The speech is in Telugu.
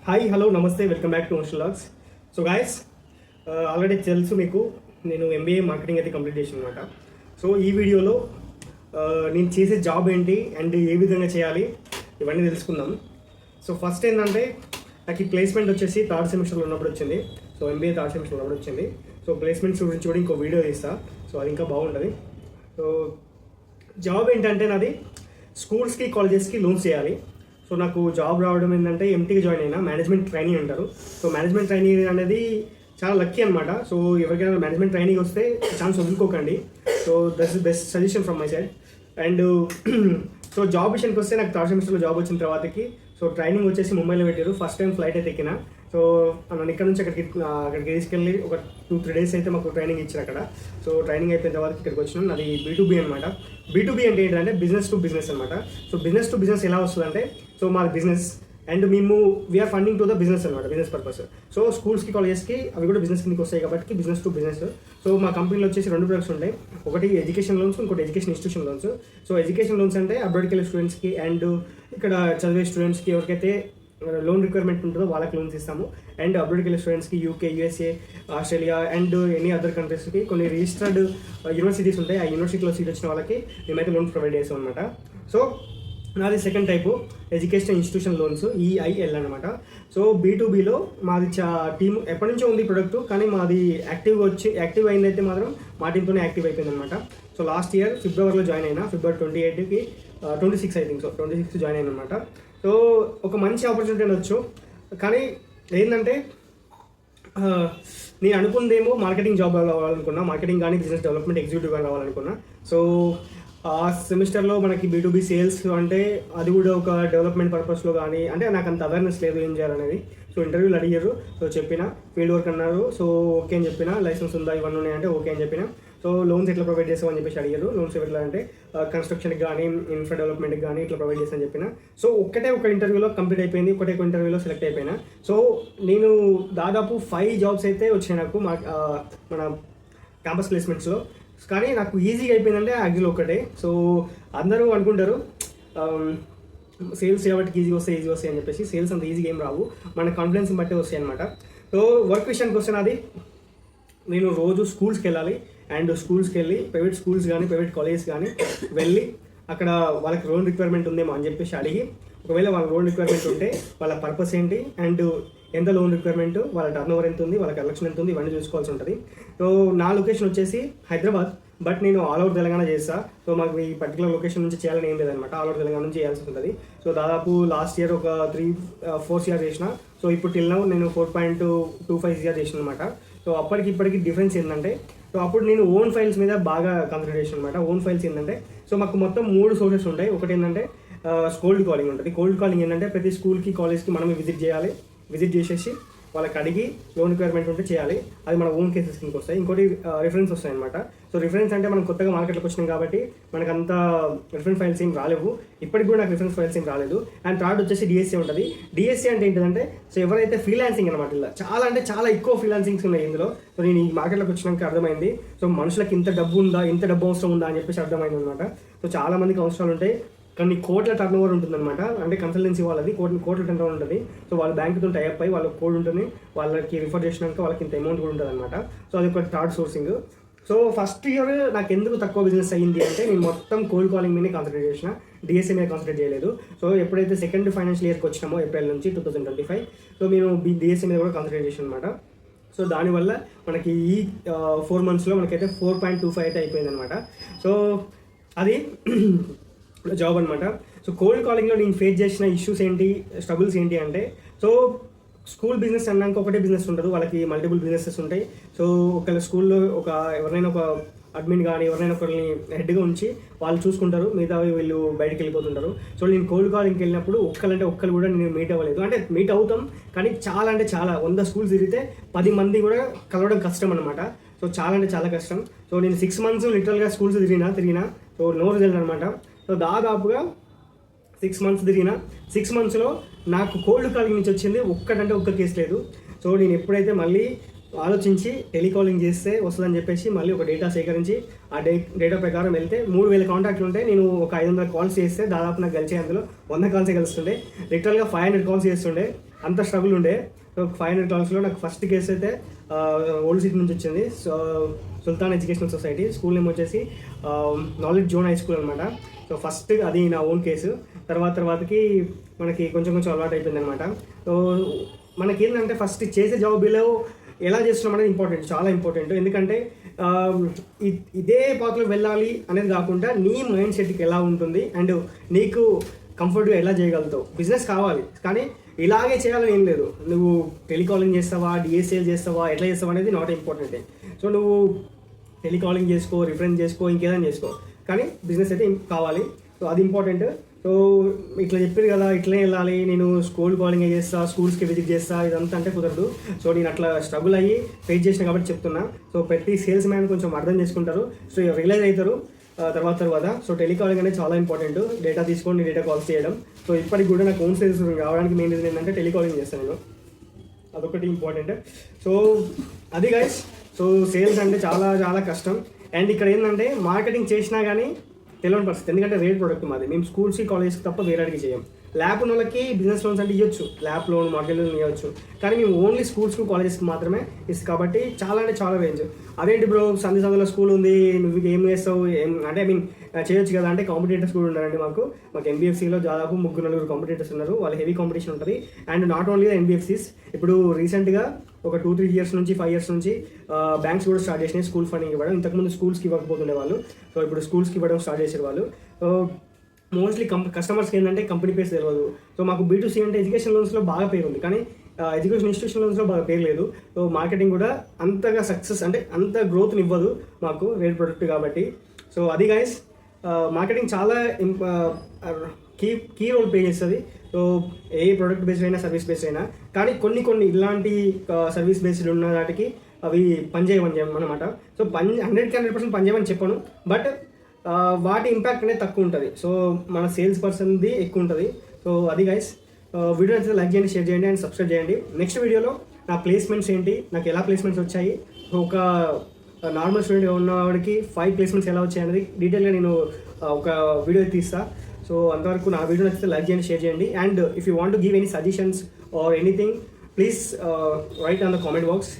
హాయ్ హలో నమస్తే welcome back to Motion Logs. So guys, already తెలుసు మీకు, నేను ఎంబీఏ మార్కెటింగ్ అయితే కంప్లీట్ చేసిన అనమాట. సో ఈ వీడియోలో నేను చేసే జాబ్ ఏంటి అండ్ ఏ విధంగా చేయాలి ఇవన్నీ తెలుసుకుందాం. సో ఫస్ట్ ఏంటంటే, నాకు ఈ ప్లేస్మెంట్ వచ్చేసి థర్డ్ సెమిస్టర్లో ఉన్నప్పుడు వచ్చింది. సో ఎంబీఏ థర్డ్ సెమిస్టర్లో ఉన్నప్పుడు వచ్చింది. సో ప్లేస్మెంట్స్ గురించి కూడా ఇంకో వీడియో తీస్తా. సో అది ఇంకా బాగుంటుంది. సో జాబ్ ఏంటంటే నాది స్కూల్స్కి కాలేజెస్కి లోన్స్ చేయాలి. సో నాకు జాబ్ రావడం ఏంటంటే ఎంటీకి జాయిన్ అయినా, మేనేజ్మెంట్ ట్రైనింగ్ అంటారు. సో మేనేజ్మెంట్ ట్రైనింగ్ అనేది చాలా లక్కీ అనమాట. సో ఎవరికైనా మేనేజ్మెంట్ ట్రైనింగ్ వస్తే ఛాన్స్ వదులుకోకండి. So that's the best suggestion from my side. And so job విషయానికి వస్తే నాకు థర్డ్ సెమిస్టర్లో జాబ్ వచ్చిన తర్వాతకి సో ట్రైనింగ్ వచ్చేసి ముంబైలో పెట్టారు. ఫస్ట్ టైం ఫ్లైట్ అయితే ఎక్కిన. సో నన్ను ఇక్కడ నుంచి అక్కడికి తీసుకెళ్ళి ఒక 2-3 డేస్ అయితే మాకు ట్రైనింగ్ ఇచ్చారు అక్కడ. సో ట్రైనింగ్ అయిపోయిన తర్వాత ఇక్కడికి వచ్చినాం. అది B2B అనమాట. B2B అంటే ఏంటంటే బిజినెస్ టు బిజినెస్ అనమాట. సో బిజినెస్ టు బిజినెస్ ఎలా వస్తుందంటే, సో మాది బిజినెస్ అండ్ మేము we are funding to the business అనమాట, బిజినెస్ పర్పస్. సో స్కూల్స్కి కాలేజెస్కి అవి కూడా బిజినెస్ కిందకి వస్తాయి కాబట్టి బిజినెస్ టు బిజినెస్. సో మా కంపెనీలో వచ్చేసి 2 ప్రొడక్ట్స్ ఉంటాయి. ఒకటి ఎడ్యుకేషన్ లోన్స్, ఇంకోటి education institution loans. So education loans అంటే అబ్రాడ్కి వెళ్ళే స్టూడెంట్స్కి అండ్ ఇక్కడ చదివే స్టూడెంట్స్కి ఎవరికైతే లోన్ రిక్వైర్మెంట్ ఉంటుందో వాళ్ళకి లోన్స్ ఇస్తాము. అండ్ అబ్రాడ్కి వెళ్ళే స్టూడెంట్స్కి UK, USA, Australia and any other కంట్రీస్కి కొన్ని రిజిస్టర్డ్ యూనివర్సిటీస్ ఉంటాయి. ఆ యూనివర్సిటీలో సీట్ వచ్చిన వాళ్ళకి మేమైతే లోన్స్ ప్రొవైడ్ చేస్తాం అనమాట. సో నాది second type education institution loans, EIL అనమాట. సో B2Bలో మాది టీమ్ ఎప్పటి నుంచో ఉంది ప్రొడక్ట్, కానీ మాది యాక్టివ్ అయిందైతే మాత్రం మా టీంతోనే యాక్టివ్ అయిపోయింది అనమాట. సో లాస్ట్ ఇయర్ ఫిబ్రవరిలో జాయిన్ అయినా, ఫిబ్రవరి 28కి 26 ఐ థింక్. సో 26 జాయిన్ అయిన అనమాట. సో ఒక మంచి ఆపర్చునిటీ అనొచ్చు. కానీ ఏంటంటే నేను అనుకుందేమో మార్కెటింగ్ జాబ్ రావాలనుకున్నా, మార్కెటింగ్ కానీ బిజినెస్ డెవలప్మెంట్ ఎగ్జిక్యూటివ్గా రావాలనుకున్నా. సో ఆ సెమిస్టర్లో మనకి B2B సేల్స్ అంటే అది కూడా ఒక డెవలప్మెంట్ పర్పస్లో కానీ, అంటే నాకు అంత అవేర్నెస్ లేదు ఏం చేయాలనేది. సో ఇంటర్వ్యూలు అడిగారు. సో చెప్పిన ఫీల్డ్ వర్క్ అన్నారు. సో ఓకే అని చెప్పిన. లైసెన్స్ ఉందా ఇవన్నీ ఉన్నాయంటే ఓకే అని చెప్పిన. సో లోన్స్ ఎట్లా ప్రొవైడ్ చేస్తామని చెప్పేసి అడిగారు. లోన్స్ ఎట్లా అంటే కన్స్ట్రక్షన్కి కానీ ఇన్ఫ్రా డెవలప్మెంట్కి కానీ ఇట్లా ప్రొవైడ్ చేస్తామని చెప్పిన. సో ఒక ఇంటర్వ్యూలో కంప్లీట్ అయిపోయింది, ఒక ఇంటర్వ్యూలో సెలెక్ట్ అయిపోయినా. సో నేను దాదాపు 5 జాబ్స్ అయితే వచ్చాయి నాకు మన క్యాంపస్ ప్లేస్మెంట్స్లో. కానీ నాకు ఈజీగా అయిపోయిందంటే యాక్చువల్ ఒకటే. సో అందరూ అనుకుంటారు సేల్స్ చేయబట్టి ఈజీగా వస్తాయి అని చెప్పేసి. సేల్స్ అంత ఈజీగా ఏం రావు, మన కాన్ఫిడెన్స్ బట్టే వస్తాయి అనమాట. సో వర్క్ విషయానికి వస్తే నాది, నేను రోజు స్కూల్స్కి వెళ్ళాలి. అండ్ స్కూల్స్కి వెళ్ళి ప్రైవేట్ స్కూల్స్ కానీ ప్రైవేట్ కాలేజెస్ కానీ వెళ్ళి అక్కడ వాళ్ళకి లోన్ రిక్వైర్మెంట్ ఉందేమో అని చెప్పేసి అడిగి, ఒకవేళ వాళ్ళ లోన్ రిక్వైర్మెంట్ ఉంటే వాళ్ళ పర్పస్ ఏంటి అండ్ ఎంత లోన్ రిక్వైర్మెంట్, వాళ్ళ టర్న్ ఓవర్ ఎంత ఉంది, వాళ్ళ కలెక్షన్ ఎంత ఉంది, ఇవన్నీ చూసుకోవాల్సి ఉంటుంది. సో నా లొకేషన్ వచ్చేసి హైదరాబాద్, బట్ నేను ఆల్ ఓవర్ తెలంగాణ చేస్తాను. సో మాకు ఈ పర్టికులర్ లొకేషన్ నుంచి చేయాలని ఏం లేదనమాట, ఆల్ ఓవర్ తెలంగాణ నుంచి చేయాల్సి ఉంటుంది. సో దాదాపు లాస్ట్ ఇయర్ ఒక 3-4 CR చేసిన. సో ఇప్పుడు టిల్ నౌ నేను 4.25 CR చేసిన అనమాట. సో అప్పటికి ఇప్పటికి డిఫరెన్స్ ఏంటంటే, సో అప్పుడు నేను ఓన్ ఫైల్స్ మీద బాగా కాన్సన్ట్రేషన్ అనమాట. ఓన్ ఫైల్స్ ఏంటంటే, సో మాకు మొత్తం 3 సోర్సెస్ ఉంటాయి. ఒకటి ఏంటంటే కోల్డ్ కాలింగ్ ఉంటుంది. కోల్డ్ కాలింగ్ ఏంటంటే ప్రతి స్కూల్కి కాలేజ్కి మనమే విజిట్ చేసేసి వాళ్ళకి అడిగి లోన్ రిక్వైర్మెంట్ ఉంటే చేయాలి. అది మన ఓన్ కేసెస్ కిందకి వస్తాయి. ఇంకోటి రిఫరెన్స్ వస్తాయి అనమాట. సో రిఫరెన్స్ అంటే మనం కొత్తగా మార్కెట్లోకి వచ్చినాం కాబట్టి మనకు అంత రిఫరెన్స్ ఫైల్స్ ఏం రాలేవు. ఇప్పటికి కూడా నాకు రిఫరెన్స్ ఫైల్స్ ఏం రాలేదు. అండ్ థర్డ్ వచ్చేసి DSA ఉంటుంది. DSA అంటే ఏంటంటే, సో ఎవరైతే ఫ్రీలాన్సింగ్ అనమాట, ఇలా చాలా అంటే చాలా ఎక్కువ ఫ్రీలాన్సింగ్స్ ఉన్నాయి ఇందులో. సో నేను ఈ మార్కెట్లోకి వచ్చినాక అర్థమైంది, సో మనుషులకు ఇంత డబ్బు ఉందా, ఇంత డబ్బు అవసరం ఉందా అని చెప్పేసి అర్థమైంది అనమాట. సో చాలా మందికి అవసరాలు ఉంటాయి, కానీ కోట్ల టర్న్ ఓవర్ ఉంటుందన్నమాట. అంటే కన్సల్టెన్సీ వాళ్ళది కోట్ల టర్న్ ఓవర్ ఉంటుంది. సో వాళ్ళ బ్యాంకుతో టైప్ అయ్యి వాళ్ళకి కోడ్ ఉంటుంది, వాళ్ళకి రిఫర్ చేసినాక వాళ్ళకి ఇంత అమౌంట్ కూడా ఉంటుంది అనమాట. సో అది ఒక third sourcing. So first year నాకు ఎందుకు తక్కువ బిజినెస్ అయ్యింది అంటే, నేను మొత్తం కోల్డ్ కాలింగ్ మీదే కాన్సన్ట్రేట్ చేసిన, DSA మీద కాన్సన్ట్రేట్ చేయలేదు. సో ఎప్పుడైతే సెకండ్ ఫైనాన్షియల్ ఇయర్కి వచ్చినామో ఏప్రిల్ నుంచి 2025, సో నేను DSA మీద కూడా కాన్సన్ట్రేట్ చేసాను అనమాట. సో దానివల్ల మనకి ఈ 4 monthsలో మనకైతే 4.25 అయితే అయిపోయింది అనమాట. సో అది జాబ్ అనమాట. సో కోల్డ్ కాలింగ్లో నేను ఫేస్ చేసిన ఇష్యూస్ ఏంటి, స్ట్రగుల్స్ ఏంటి అంటే, సో స్కూల్ బిజినెస్ అన్నాక ఒకటే బిజినెస్ ఉండదు, వాళ్ళకి మల్టిపుల్ బిజినెసెస్ ఉంటాయి. సో ఒక స్కూల్లో ఎవరైనా ఒక అడ్మిన్ కానీ ఎవరైనా ఒకరిని హెడ్గా ఉంచి వాళ్ళు చూసుకుంటారు, మిగతా వీళ్ళు బయటకు వెళ్ళిపోతుంటారు. సో నేను కోల్డ్ కాలింగ్కి వెళ్ళినప్పుడు ఒక్కరు కూడా నేను మీట్ అవ్వలేదు. అంటే మీట్ అవుతాం కానీ చాలా అంటే చాలా 100 స్కూల్స్ తిరిగితే 10 మంది కూడా కలవడం కష్టం అనమాట. సో చాలా అంటే చాలా కష్టం. సో నేను 6 months లిటరల్గా స్కూల్స్ తిరిగినా సో నో రిజల్ట్ అనమాట. సో దాదాపుగా 6 months తిరిగిన, 6 monthsలో నాకు కోల్డ్ కాలింగ్ నుంచి వచ్చింది ఒక్క కేసు లేదు. సో నేను ఎప్పుడైతే మళ్ళీ ఆలోచించి టెలికాలింగ్ చేస్తే వస్తుందని చెప్పేసి మళ్ళీ ఒక డేటా సేకరించి ఆ డేటా ప్రకారం వెళ్తే 3000 కాంటాక్ట్లు ఉంటే నేను ఒక 500 కాల్స్ చేస్తే దాదాపు నాకు కలిసే అందులో 100 కాల్సే కలుస్తుండే. లిటరల్గా 500 కాల్స్ చేస్తుండే. అంత స్ట్రగుల్ ఉండే. సో 500 క్లాస్లో నాకు ఫస్ట్ కేసు అయితే ఓల్డ్ సిటీ నుంచి వచ్చింది. సో సుల్తాన్ ఎడ్యుకేషనల్ సొసైటీ, స్కూల్ నేమ్ వచ్చేసి నాలెడ్జ్ జోన్ హై స్కూల్ అనమాట. సో ఫస్ట్ అది నా ఓన్ కేసు. తర్వాతకి మనకి కొంచెం అలవాటు అయిపోయింది అనమాట. సో మనకి ఏంటంటే ఫస్ట్ చేసే జాబ్లో ఎలా చేస్తున్నాం అనేది ఇంపార్టెంట్, చాలా ఇంపార్టెంట్. ఎందుకంటే ఇదే పాత్రలో వెళ్ళాలి అనేది కాకుండా నీ మైండ్ సెట్కి ఎలా ఉంటుంది అండ్ నీకు కంఫర్ట్గా ఎలా చేయగలుగుతావు. బిజినెస్ కావాలి కానీ ఇలాగే చేయాలని ఏం లేదు. నువ్వు టెలికాలింగ్ చేస్తావా, డిఎస్ఎల్ చేస్తావా, ఎట్లా చేస్తావా అనేది నాట్ ఇంపార్టెంట్. సో నువ్వు టెలికాలింగ్ చేసుకో, రిఫరెన్స్ చేసుకో, ఇంకేదైనా చేసుకో, కానీ బిజినెస్ అయితే కావాలి. సో అది ఇంపార్టెంట్. సో ఇట్లా చెప్పారు కదా ఇట్లనే వెళ్ళాలి, నేను స్కూల్ కాలింగ్ చేస్తా, స్కూల్స్కి విజిట్ చేస్తా, ఇదంతా అంటే కుదరదు. సో నేను అట్లా స్ట్రగుల్ అయ్యి ఫేస్ చేసిన కాబట్టి చెప్తున్నా. సో ప్రతి సేల్స్ మ్యాన్ కొంచెం అర్థం చేసుకుంటారు, సో రియలైజ్ అవుతారు తర్వాత. సో టెలికాలింగ్ అనేది చాలా ఇంపార్టెంట్. డేటా తీసుకొని డేటా కాల్స్ చేయడం. సో ఇప్పటికి కూడా నాకు ఓన్ సేల్స్ రావడానికి మెయిన్ రీజన్ ఏంటంటే టెలికాలింగ్ చేస్తాను నేను, అదొకటి ఇంపార్టెంట్. సో అది గైస్. సో సేల్స్ అంటే చాలా చాలా కష్టం. అండ్ ఇక్కడ ఏంటంటే మార్కెటింగ్ చేసినా కానీ తెలియని పరిస్థితి, ఎందుకంటే రేట్ ప్రొడక్ట్ మాది. మేము స్కూల్స్కి కాలేజ్కి తప్ప వేరే అడిగి చేయం. ల్యాబ్ ఉన్న వాళ్ళకి బిజినెస్ లోన్స్ అంటే ఇవ్వచ్చు, ల్యాబ్ లోన్, మార్కెట్ లోన్ ఇవ్వచ్చు, కానీ మేము ఓన్లీ స్కూల్స్కి కాలేజెస్కి మాత్రమే ఇస్తాం. కాబట్టి చాలా అంటే చాలా రేంజ్. అదేంటి బ్రో సందులో స్కూల్ ఉంది, నువ్వు ఏం చేస్తావు, అంటే ఐ మీన్ చేయొచ్చు కదా అంటే కాంపిటేటర్స్ కూడా ఉన్నారండి మాకు ఎన్బిఎఫ్సిలో దాదాపు 3-4 కాంపిటేటర్స్ ఉన్నారు. వాళ్ళు హెవీ కాంపిటీషన్ ఉంటుంది. అండ్ నాట్ ఓన్లీ ఎన్బిఎఫ్సిస్, ఇప్పుడు రీసెంట్గా ఒక 2-3 ఇయర్స్ నుంచి 5 ఇయర్స్ నుంచి బ్యాంక్స్ కూడా స్టార్ట్ చేసినాయి స్కూల్ ఫండింగ్ ఇవ్వడం. ఇంతకుముందు స్కూల్స్కి ఇవ్వకపోతుండే వాళ్ళు, సో ఇప్పుడు స్కూల్స్కి ఇవ్వడం స్టార్ట్ చేసే వాళ్ళు. సో మోస్ట్లీ కస్టమర్స్కి ఏంటంటే కంపెనీ పేరు తెలియదు. సో మాకు B2C అంటే ఎడ్యుకేషన్ లోన్స్లో బాగా పేరు ఉంది, కానీ ఎడ్యుకేషన్ ఇన్స్టిట్యూషన్ లోన్స్లో బాగా పేరు లేదు. సో మార్కెటింగ్ కూడా అంతగా సక్సెస్ అంటే అంత గ్రోత్ని ఇవ్వదు మాకు, రేట్ ప్రొడక్ట్ కాబట్టి. సో అది గైస్, మార్కెటింగ్ చాలా కీ రోల్ ప్లే చేస్తుంది. సో ఏ ప్రొడక్ట్ బేస్డ్ అయినా సర్వీస్ బేస్డ్ అయినా, కానీ కొన్ని ఇలాంటి సర్వీస్ బేస్డ్ ఉన్న వాటికి అవి పనిచేయమని అనమాట. సో 100% పనిచేయమని చెప్పను, బట్ వాటి ఇంపాక్ట్ అనేది తక్కువ ఉంటుంది. సో మన సేల్స్ పర్సన్ది ఎక్కువ ఉంటుంది. సో అది గైస్, వీడియో అయితే లైక్ చేయండి, షేర్ చేయండి అండ్ సబ్స్క్రైబ్ చేయండి. నెక్స్ట్ వీడియోలో నా ప్లేస్మెంట్స్ ఏంటి, నాకు ఎలా ప్లేస్మెంట్స్ వచ్చాయి, ఒక నార్మల్ స్టూడెంట్గా ఉన్నవాడికి 5 ప్లేస్మెంట్స్ ఎలా వచ్చాయి అనేది డీటెయిల్గా నేను ఒక వీడియో తీస్తా. సో అంతవరకు నా వీడియో నచ్చితే లైక్ చేయండి, షేర్ చేయండి. And if you want to give any suggestions or anything, please right on the comment box.